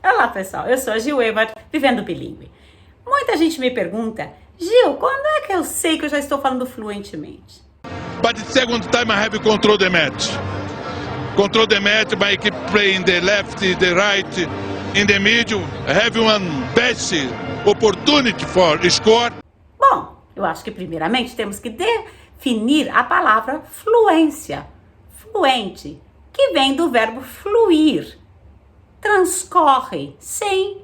Olá pessoal, eu sou a Gil Ebert, Vivendo Bilíngue. Muita gente me pergunta, Gil, quando é que eu sei que eu já estou falando fluentemente? But the second time I have control the match. Control the match by keep playing the left, the right, in the middle. I have one best opportunity for score. Bom, eu acho que primeiramente temos que definir a palavra fluência, fluente, que vem do verbo fluir. Transcorre sem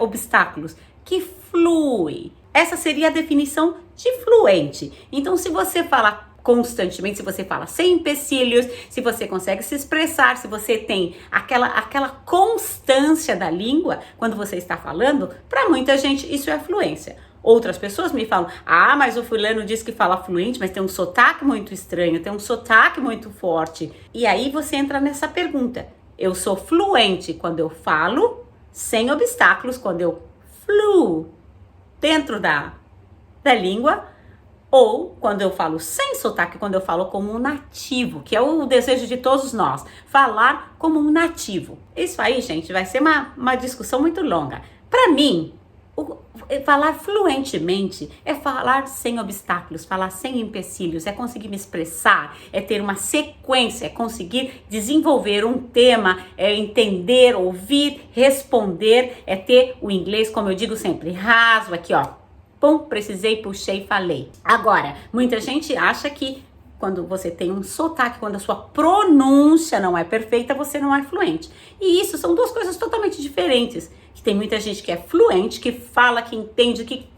obstáculos, que flui. Essa seria a definição de fluente. Então, se você fala constantemente, se você fala sem empecilhos, se você consegue se expressar, se você tem aquela constância da língua quando você está falando, para muita gente isso é fluência. Outras pessoas me falam, mas o fulano diz que fala fluente, mas tem um sotaque muito estranho, tem um sotaque muito forte. E aí você entra nessa pergunta. Eu sou fluente quando eu falo sem obstáculos, quando eu fluo dentro da língua, ou quando eu falo sem sotaque, quando eu falo como um nativo, que é o desejo de todos nós, falar como um nativo. Isso aí, gente, vai ser uma discussão muito longa. Para mim, falar fluentemente é falar sem obstáculos, falar sem empecilhos, é conseguir me expressar, é ter uma sequência, é conseguir desenvolver um tema, é entender, ouvir, responder, é ter o inglês, como eu digo sempre, raso, aqui ó, pum, precisei, puxei, falei. Agora, muita gente acha que quando você tem um sotaque, quando a sua pronúncia não é perfeita, você não é fluente. E isso são duas coisas totalmente diferentes. Tem muita gente que é fluente, que fala, que entende, que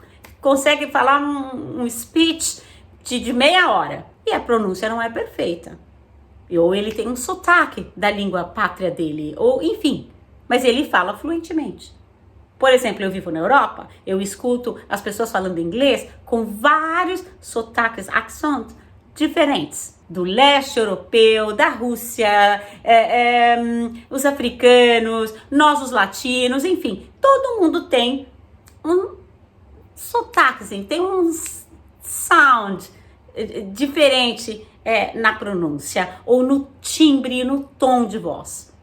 consegue falar um speech de meia hora. E a pronúncia não é perfeita. Ou ele tem um sotaque da língua pátria dele, ou enfim. Mas ele fala fluentemente. Por exemplo, eu vivo na Europa, eu escuto as pessoas falando inglês com vários sotaques, accents diferentes. Do leste europeu, da Rússia, os africanos, nós os latinos, enfim. Todo mundo tem um sotaque, assim, tem um sound diferente na pronúncia, ou no timbre, no tom de voz.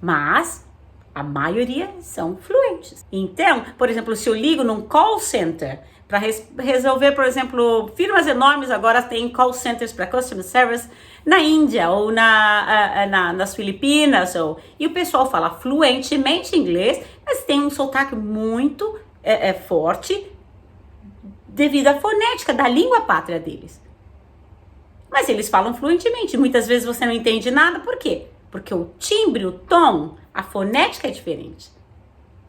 Mas a maioria são fluentes. Então, por exemplo, se eu ligo num call center para resolver, por exemplo, firmas enormes agora têm call centers para customer service na Índia ou nas Filipinas, e o pessoal fala fluentemente inglês, mas tem um sotaque muito forte devido à fonética da língua pátria deles. Mas eles falam fluentemente, muitas vezes você não entende nada, por quê? Porque o timbre, o tom, a fonética é diferente.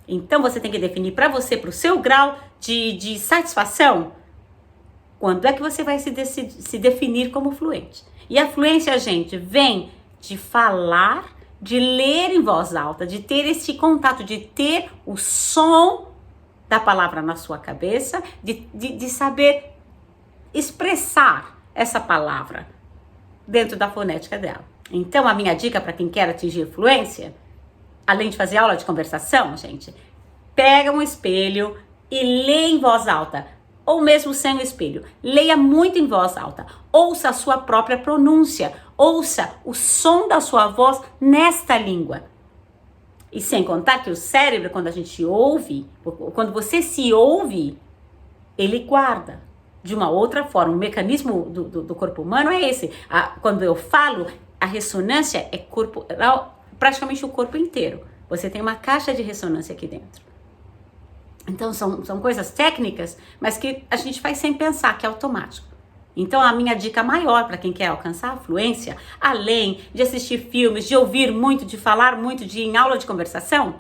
Então você tem que definir para você, para o seu grau de satisfação, quando é que você vai se definir como fluente. E a fluência, gente, vem de falar, de ler em voz alta, de ter esse contato, de ter o som da palavra na sua cabeça, de saber expressar essa palavra dentro da fonética dela. Então a minha dica para quem quer atingir fluência, além de fazer aula de conversação, gente, pega um espelho e lê em voz alta, ou mesmo sem o espelho. Leia muito em voz alta. Ouça a sua própria pronúncia. Ouça o som da sua voz nesta língua. E sem contar que o cérebro, quando a gente ouve, quando você se ouve, ele guarda de uma outra forma. O mecanismo do corpo humano é esse. Quando eu falo, a ressonância é praticamente o corpo inteiro. Você tem uma caixa de ressonância aqui dentro. Então são coisas técnicas, mas que a gente faz sem pensar, que é automático. Então a minha dica maior para quem quer alcançar a fluência, além de assistir filmes, de ouvir muito, de falar muito, de ir em aula de conversação,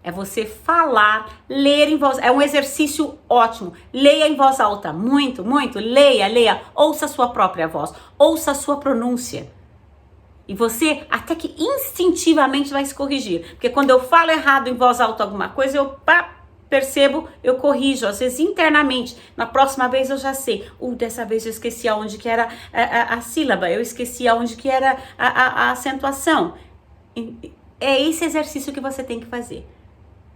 é você falar, ler em voz, é um exercício ótimo. Leia em voz alta, muito, muito, leia, ouça a sua própria voz, ouça a sua pronúncia. E você até que instintivamente vai se corrigir. Porque quando eu falo errado em voz alta alguma coisa, eu percebo, eu corrijo, às vezes internamente. Na próxima vez eu já sei. Dessa vez eu esqueci aonde que era a sílaba, eu esqueci aonde que era a acentuação. É esse exercício que você tem que fazer.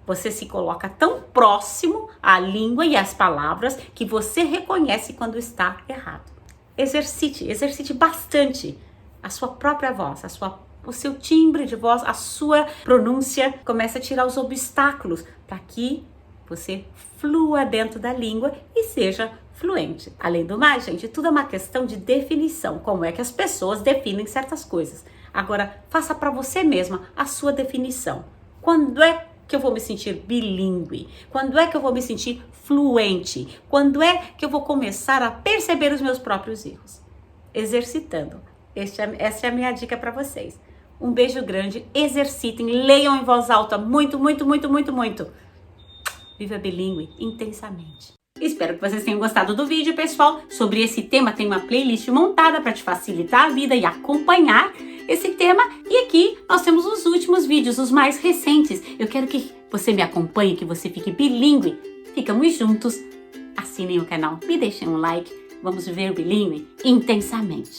Você se coloca tão próximo à língua e às palavras que você reconhece quando está errado. Exercite bastante a sua própria voz, a sua o seu timbre de voz, a sua pronúncia, comece a tirar os obstáculos para que você flua dentro da língua e seja fluente. Além do mais, gente, tudo é uma questão de definição, como é que as pessoas definem certas coisas. Agora, faça para você mesma a sua definição. Quando é que eu vou me sentir bilíngue? Quando é que eu vou me sentir fluente? Quando é que eu vou começar a perceber os meus próprios erros? Exercitando. Essa é a minha dica para vocês. Um beijo grande, exercitem, leiam em voz alta, muito, muito, muito, muito, muito. Viva bilíngue intensamente. Espero que vocês tenham gostado do vídeo, pessoal. Sobre esse tema tem uma playlist montada para te facilitar a vida e acompanhar esse tema. E aqui nós temos os últimos vídeos, os mais recentes. Eu quero que você me acompanhe, que você fique bilíngue. Ficamos juntos. Assinem o canal, me deixem um like. Vamos viver o bilíngue intensamente.